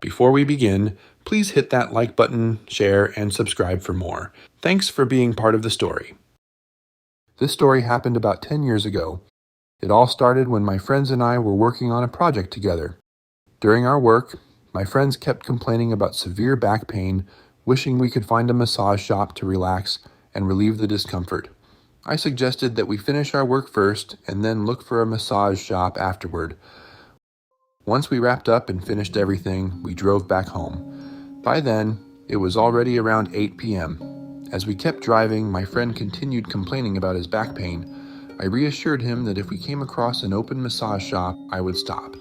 Before we begin, please hit that like button, share, and subscribe for more. Thanks for being part of the story. This story happened about 10 years ago. It all started when my friends and I were working on a project together. During our work, my friends kept complaining about severe back pain, wishing we could find a massage shop to relax and relieve the discomfort. I suggested that we finish our work first and then look for a massage shop afterward. Once we wrapped up and finished everything, we drove back home. By then, it was already around 8 p.m. As we kept driving, my friend continued complaining about his back pain. I reassured him that if we came across an open massage shop, I would stop.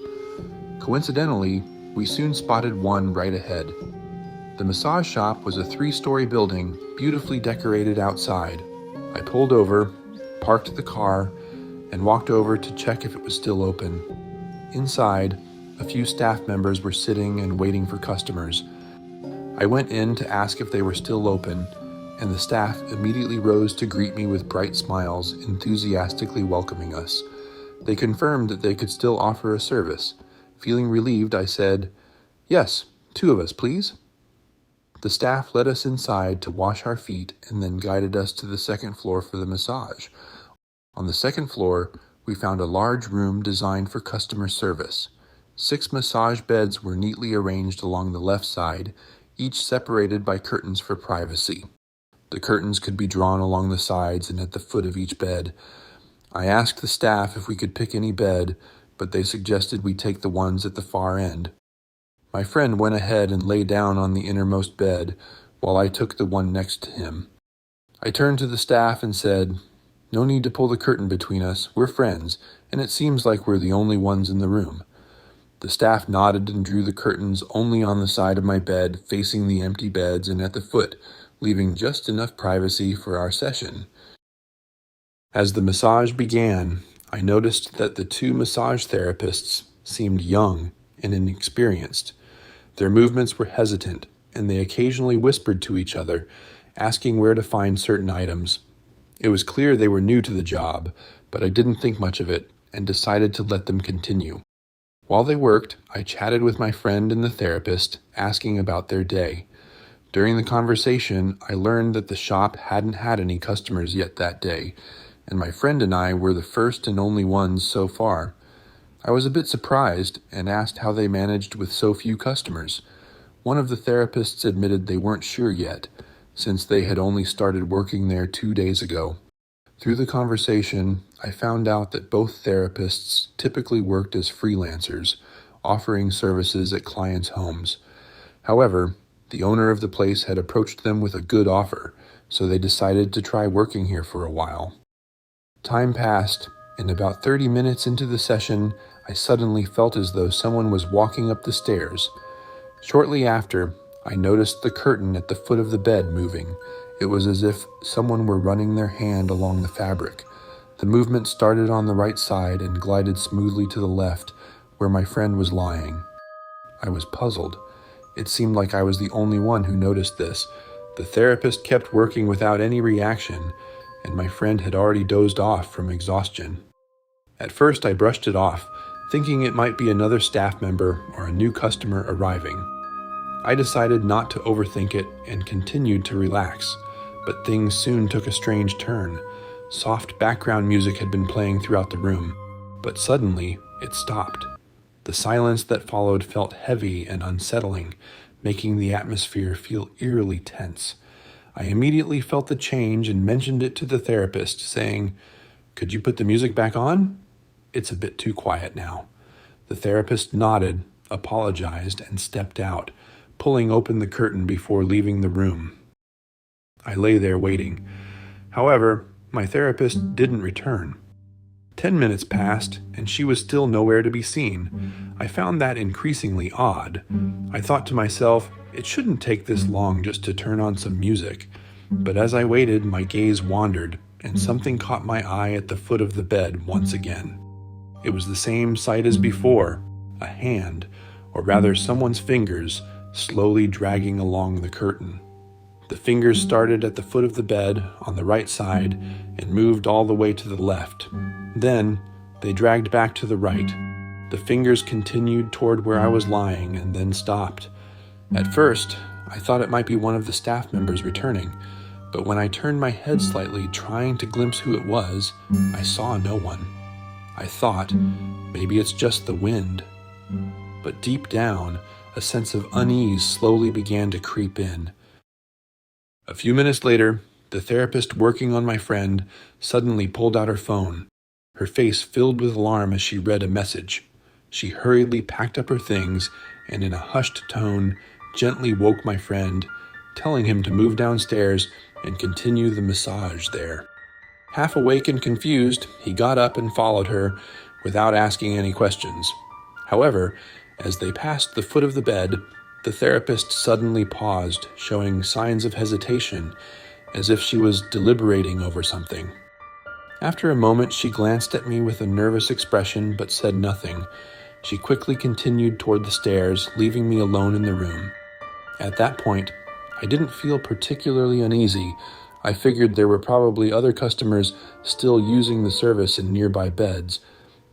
Coincidentally, we soon spotted one right ahead. The massage shop was a 3-story building, beautifully decorated outside. I pulled over, parked the car, and walked over to check if it was still open. Inside, a few staff members were sitting and waiting for customers. I went in to ask if they were still open, and the staff immediately rose to greet me with bright smiles, enthusiastically welcoming us. They confirmed that they could still offer a service. Feeling relieved, I said, "Yes, 2 of us, please." The staff led us inside to wash our feet and then guided us to the second floor for the massage. On the second floor, we found a large room designed for customer service. 6 massage beds were neatly arranged along the left side, each separated by curtains for privacy. The curtains could be drawn along the sides and at the foot of each bed. I asked the staff if we could pick any bed, but they suggested we take the ones at the far end. My friend went ahead and lay down on the innermost bed, while I took the one next to him. I turned to the staff and said, "No need to pull the curtain between us. We're friends, and it seems like we're the only ones in the room." The staff nodded and drew the curtains only on the side of my bed, facing the empty beds and at the foot, leaving just enough privacy for our session. As the massage began, I noticed that the 2 massage therapists seemed young and inexperienced. Their movements were hesitant, and they occasionally whispered to each other, asking where to find certain items. It was clear they were new to the job, but I didn't think much of it and decided to let them continue. While they worked, I chatted with my friend and the therapist, asking about their day. During the conversation, I learned that the shop hadn't had any customers yet that day, and my friend and I were the first and only ones so far. I was a bit surprised and asked how they managed with so few customers. One of the therapists admitted they weren't sure yet, since they had only started working there 2 days ago. Through the conversation, I found out that both therapists typically worked as freelancers, offering services at clients' homes. However, the owner of the place had approached them with a good offer, so they decided to try working here for a while. Time passed, and about 30 minutes into the session, I suddenly felt as though someone was walking up the stairs. Shortly after, I noticed the curtain at the foot of the bed moving. It was as if someone were running their hand along the fabric. The movement started on the right side and glided smoothly to the left, where my friend was lying. I was puzzled. It seemed like I was the only one who noticed this. The therapist kept working without any reaction, and my friend had already dozed off from exhaustion. At first, I brushed it off, thinking it might be another staff member or a new customer arriving. I decided not to overthink it and continued to relax, but things soon took a strange turn. Soft background music had been playing throughout the room, but suddenly it stopped. The silence that followed felt heavy and unsettling, making the atmosphere feel eerily tense. I immediately felt the change and mentioned it to the therapist, saying, "Could you put the music back on? It's a bit too quiet now." The therapist nodded, apologized, and stepped out, pulling open the curtain before leaving the room. I lay there waiting. However, my therapist didn't return. 10 minutes passed, and she was still nowhere to be seen. I found that increasingly odd. I thought to myself, it shouldn't take this long just to turn on some music. But as I waited, my gaze wandered, and something caught my eye at the foot of the bed once again. It was the same sight as before, a hand, or rather someone's fingers, slowly dragging along the curtain. The fingers started at the foot of the bed on the right side and moved all the way to the left. Then, they dragged back to the right. The fingers continued toward where I was lying and then stopped. At first, I thought it might be one of the staff members returning, but when I turned my head slightly, trying to glimpse who it was, I saw no one. I thought, maybe it's just the wind. But deep down, a sense of unease slowly began to creep in. A few minutes later, the therapist working on my friend suddenly pulled out her phone, her face filled with alarm as she read a message. She hurriedly packed up her things and in a hushed tone gently woke my friend, telling him to move downstairs and continue the massage there. Half awake and confused, he got up and followed her without asking any questions. However, as they passed the foot of the bed, the therapist suddenly paused, showing signs of hesitation, as if she was deliberating over something. After a moment, she glanced at me with a nervous expression but said nothing. She quickly continued toward the stairs, leaving me alone in the room. At that point, I didn't feel particularly uneasy. I figured there were probably other customers still using the service in nearby beds.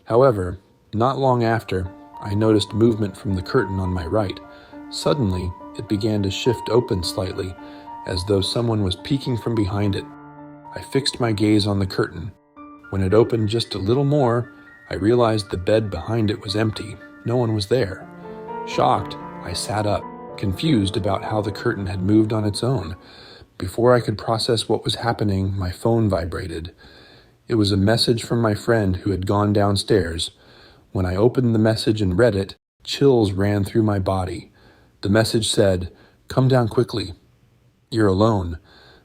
However, not long after, I noticed movement from the curtain on my right. Suddenly, it began to shift open slightly, as though someone was peeking from behind it. I fixed my gaze on the curtain. When it opened just a little more, I realized the bed behind it was empty. No one was there. Shocked, I sat up, confused about how the curtain had moved on its own. Before I could process what was happening, my phone vibrated. It was a message from my friend who had gone downstairs. When I opened the message and read it, chills ran through my body. The message said, "Come down quickly. You're alone.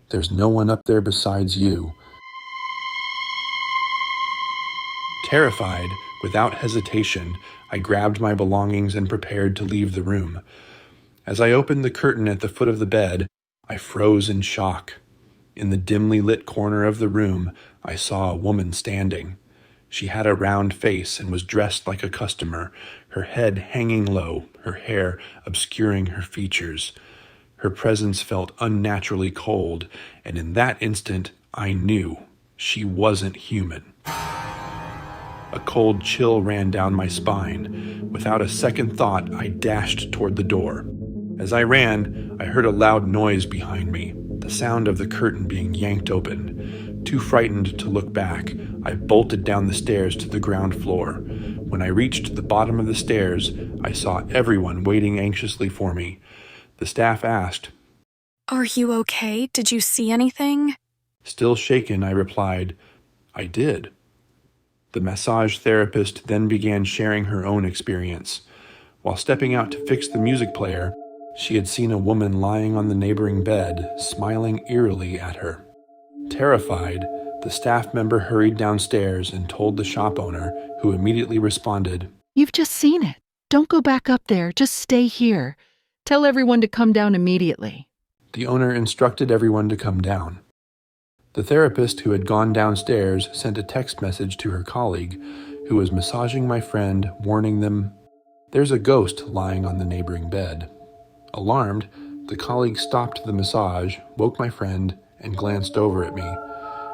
There's no one up there besides you." Terrified, without hesitation, I grabbed my belongings and prepared to leave the room. As I opened the curtain at the foot of the bed, I froze in shock. In the dimly lit corner of the room, I saw a woman standing. She had a round face and was dressed like a customer, her head hanging low, her hair obscuring her features. Her presence felt unnaturally cold, and in that instant, I knew she wasn't human. A cold chill ran down my spine. Without a second thought, I dashed toward the door. As I ran, I heard a loud noise behind me, the sound of the curtain being yanked open. Too frightened to look back, I bolted down the stairs to the ground floor. When I reached the bottom of the stairs, I saw everyone waiting anxiously for me. The staff asked, "Are you okay? Did you see anything?" Still shaken, I replied, "I did." The massage therapist then began sharing her own experience. While stepping out to fix the music player, she had seen a woman lying on the neighboring bed, smiling eerily at her. Terrified, the staff member hurried downstairs and told the shop owner, who immediately responded, "You've just seen it. Don't go back up there. Just stay here. Tell everyone to come down immediately." The owner instructed everyone to come down. The therapist who had gone downstairs sent a text message to her colleague, who was massaging my friend, warning them, "There's a ghost lying on the neighboring bed." Alarmed, the colleague stopped the massage, woke my friend, and glanced over at me.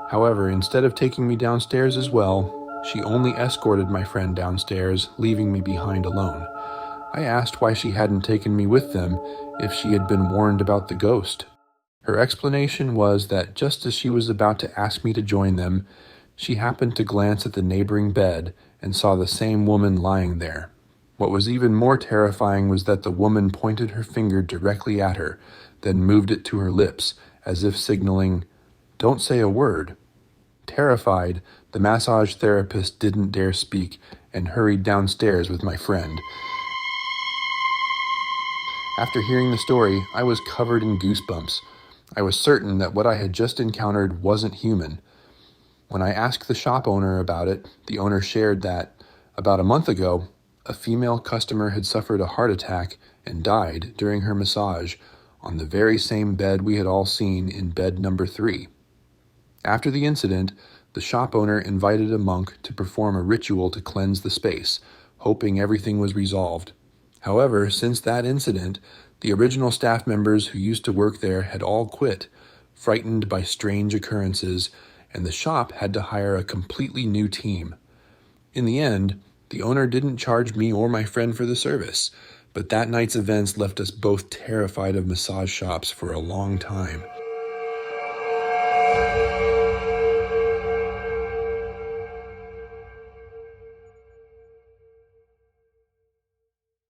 However, instead of taking me downstairs as well, she only escorted my friend downstairs, leaving me behind alone. I asked why she hadn't taken me with them if she had been warned about the ghost. Her explanation was that just as she was about to ask me to join them, she happened to glance at the neighboring bed and saw the same woman lying there. What was even more terrifying was that the woman pointed her finger directly at her, then moved it to her lips, as if signaling, "Don't say a word." Terrified, the massage therapist didn't dare speak and hurried downstairs with my friend. After hearing the story, I was covered in goosebumps. I was certain that what I had just encountered wasn't human. When I asked the shop owner about it, the owner shared that, about a month ago, a female customer had suffered a heart attack and died during her massage on the very same bed we had all seen in bed number 3. After the incident, the shop owner invited a monk to perform a ritual to cleanse the space, hoping everything was resolved. However, since that incident, the original staff members who used to work there had all quit, frightened by strange occurrences, and the shop had to hire a completely new team. In the end, the owner didn't charge me or my friend for the service, But that night's events left us both terrified of massage shops for a long time.